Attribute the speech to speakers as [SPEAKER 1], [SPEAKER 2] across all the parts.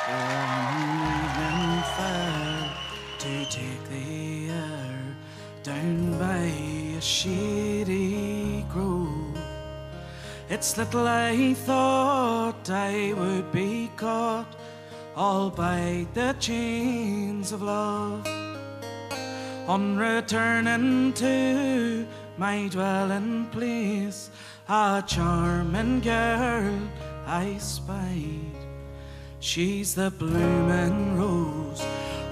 [SPEAKER 1] for an evening fair to take the air down by a shady grove. It's little I thought I would be caught all by the chains of love. On returning to my dwelling place, a charming girl I spied. She's the blooming rose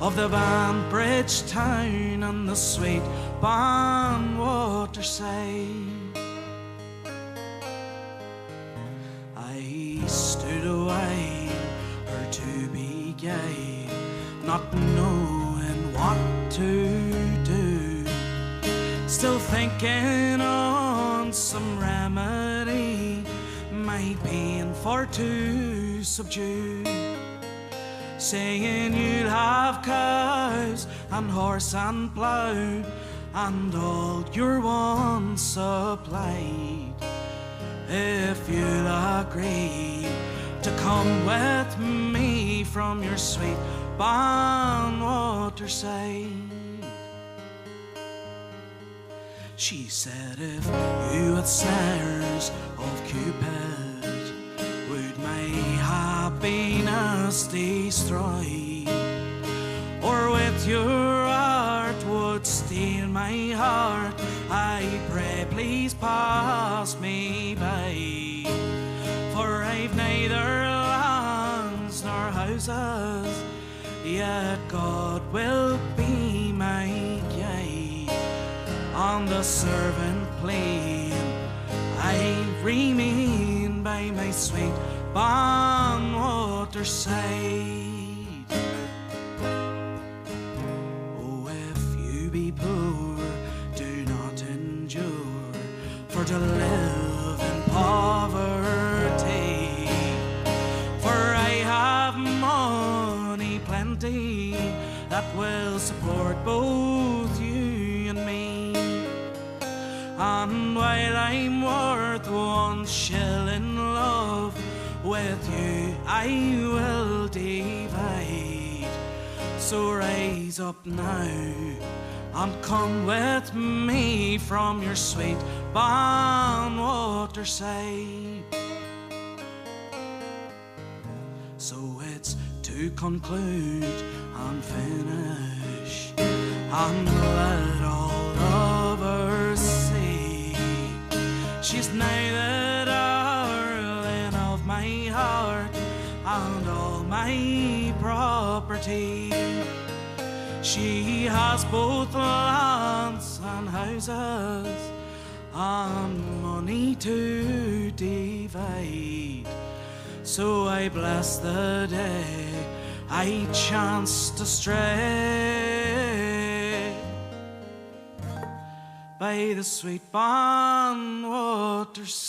[SPEAKER 1] of the Banbridge town and the sweet Waterside. I stood away her to be gay, not knowing what to do, still thinking on some remedy my pain for to subdue, saying you'll have cows and horse and plough and all your wants supplied if you'll agree to come with me from your sweet Waterside. She said if you had snares of Cupid would my happiness destroy, or with your art would steal my heart, I pray please pass me by. For I've neither lands nor houses, yet God will be my guide. On the servant plain I remain by my sweet Waterside. Oh, if you be poor, do not endure for to live in poverty, for I have money plenty that will support both you and me. And while I'm worth 1 shilling, love, with you I will divide. So rise up now and come with me from your sweet Waterside. So it's to conclude and finish and let all lovers see, she's now the darling of my heart and all my property. She has both lands and houses and money to divide. So I bless the day I chanced to stray by the sweet Waterside.